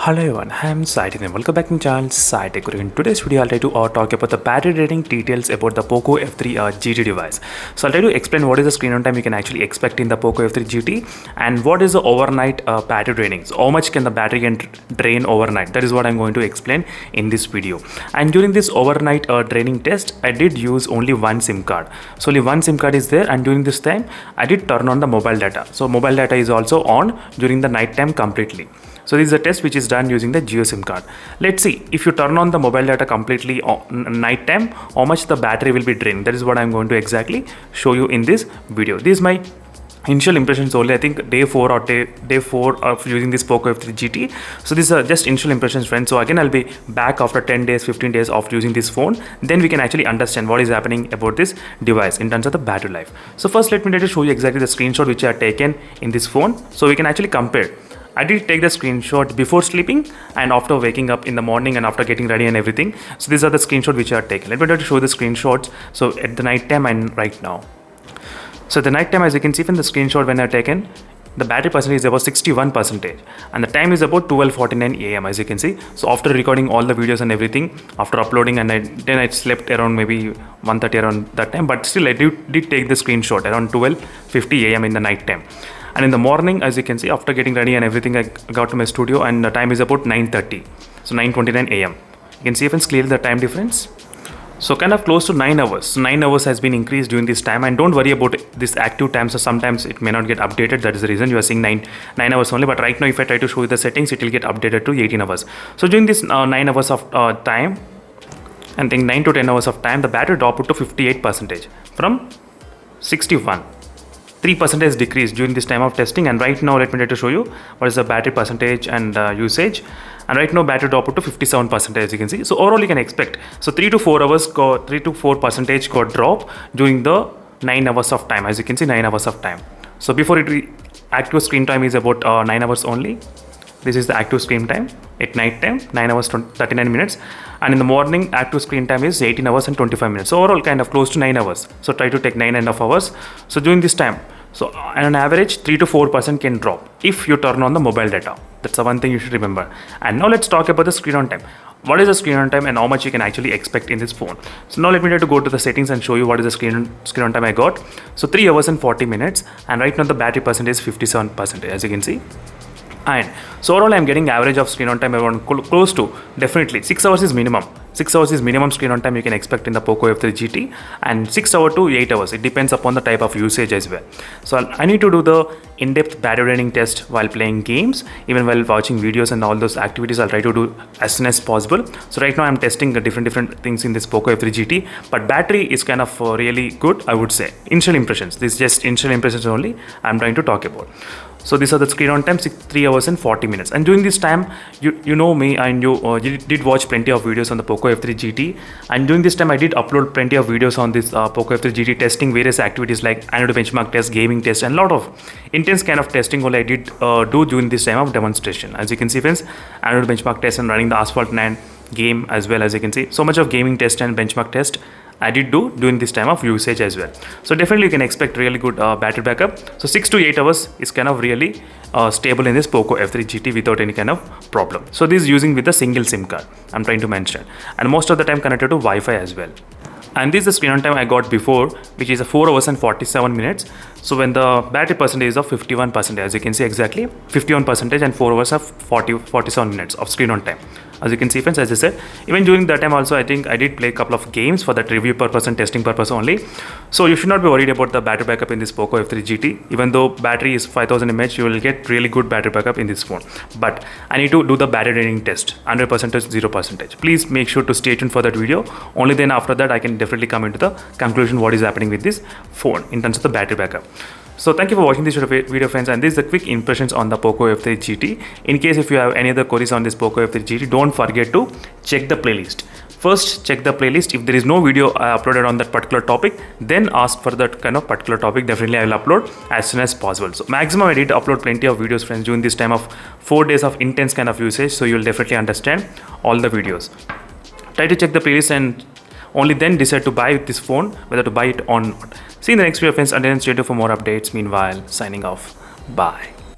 Hello everyone, I am Saidin and welcome back to my channel SciTech Guru. In today's video, I'll try to talk about the battery rating details about the POCO F3 GT device. So I'll try to explain what is the screen on time you can actually expect in the POCO F3 GT and what is the overnight battery draining. So how much can the battery drain overnight? That is what I'm going to explain in this video. And during this overnight draining test, I did use only one SIM card. So only one SIM card is there, and during this time, I did turn on the mobile data. So mobile data is also on during the night time completely. So this is a test which is done using the Jio SIM card. Let's see if you turn on the mobile data completely on night time, how much the battery will be drained. That is what I'm going to exactly show you in this video. This is my initial impressions only. I think day 4 of using this POCO F3 GT. So these are just initial impressions, friends. So again, I'll be back after 10 days, 15 days of using this phone. Then we can actually understand what is happening about this device in terms of the battery life. So first, let me try to show you exactly the screenshot which I have taken in this phone. So we can actually compare. I did take the screenshot before sleeping and after waking up in the morning and after getting ready and everything. So these are the screenshots which I have taken. Let me try to show the screenshots. So at the night time and right now. So the night time, as you can see from the screenshot when I have taken, the battery percentage is about 61% and the time is about 12:49 AM, as you can see. So after recording all the videos and everything, after uploading, and then I slept around maybe 1:30 around that time, but still I did take the screenshot around 12:50 AM in the night time. And in the morning, as you can see, after getting ready and everything, I got to my studio and the time is about 9:30. So 9:29 AM. You can see if it's clearly the time difference. So kind of close to 9 hours. So 9 hours has been increased during this time, and don't worry about this active time. So sometimes it may not get updated. That is the reason you are seeing 9 hours only. But right now, if I try to show you the settings, it will get updated to 18 hours. So during this 9 hours of time, and think 9 to 10 hours of time, the battery dropped to 58% from 61. 3% decrease during this time of testing. And right now, let me try to show you what is the battery percentage and usage. And right now, battery dropped to 57%, as you can see. So overall, you can expect 3 to 4 hours, 3 to 4% got drop during the 9 hours of time. As you can see, 9 hours of time. So before active screen time is about 9 hours only. This is the active screen time at night time, 9 hours 39 minutes, and in the morning active screen time is 18 hours and 25 minutes. So overall, kind of close to 9 hours. So try to take 9.5 hours. So during this time, so on an average 3 to 4% can drop if you turn on the mobile data. That's the one thing you should remember. And now let's talk about the screen on time. What is the screen on time and how much you can actually expect in this phone? So now let me try to go to the settings and show you what is the screen on time I got. So 3 hours and 40 minutes, and right now the battery percentage is 57%, as you can see. And so overall, I'm getting average of screen on time around close to definitely 6 hours is minimum. 6 hours is minimum screen on time you can expect in the POCO F3 GT, and 6 hours to 8 hours. It depends upon the type of usage as well. So I need to do the in-depth battery draining test while playing games, even while watching videos and all those activities. I'll try to do as soon as possible. So right now I'm testing the different things in this POCO F3 GT, but battery is kind of really good, I would say. Initial impressions. This is just initial impressions only I'm trying to talk about. So these are the screen on time, 3 hours and 40 minutes. And during this time, you know me, and you did watch plenty of videos on the POCO F3 GT. And during this time, I did upload plenty of videos on this POCO F3 GT, testing various activities like anode benchmark test, gaming test, and a lot of intense kind of testing only I did do during this time of demonstration. As you can see, friends, anode benchmark test and running the Asphalt 9 game as well. As you can see, so much of gaming test and benchmark test I did do during this time of usage as well. So definitely you can expect really good battery backup. So 6 to 8 hours is kind of really stable in this POCO F3 GT without any kind of problem. So this is using with a single SIM card I'm trying to mention, and most of the time connected to Wi-Fi as well. And this is the screen on time I got before, which is 4 hours and 47 minutes. So when the battery percentage is of 51%, as you can see exactly 51%, and 4 hours of 47 minutes of screen on time. As you can see, friends, as I said, even during that time also, I think I did play a couple of games for that review purpose and testing purpose only. So you should not be worried about the battery backup in this POCO F3 GT. Even though battery is 5000 mAh, you will get really good battery backup in this phone. But I need to do the battery draining test, 100% to 0%. Please make sure to stay tuned for that video. Only then after that I can definitely come into the conclusion what is happening with this phone in terms of the battery backup. So thank you for watching this video, friends, and this is the quick impressions on the POCO F3 GT. In case if you have any other queries on this POCO F3 GT, don't forget to check the playlist. First, check the playlist. If there is no video I uploaded on that particular topic, then ask for that kind of particular topic. Definitely I will upload as soon as possible. So maximum I did upload plenty of videos, friends, during this time of 4 days of intense kind of usage. So you will definitely understand all the videos. Try to check the playlist and only then decide to buy this phone, whether to buy it or not. See you in the next video, friends. Until then, stay tuned for more updates. Meanwhile, signing off. Bye.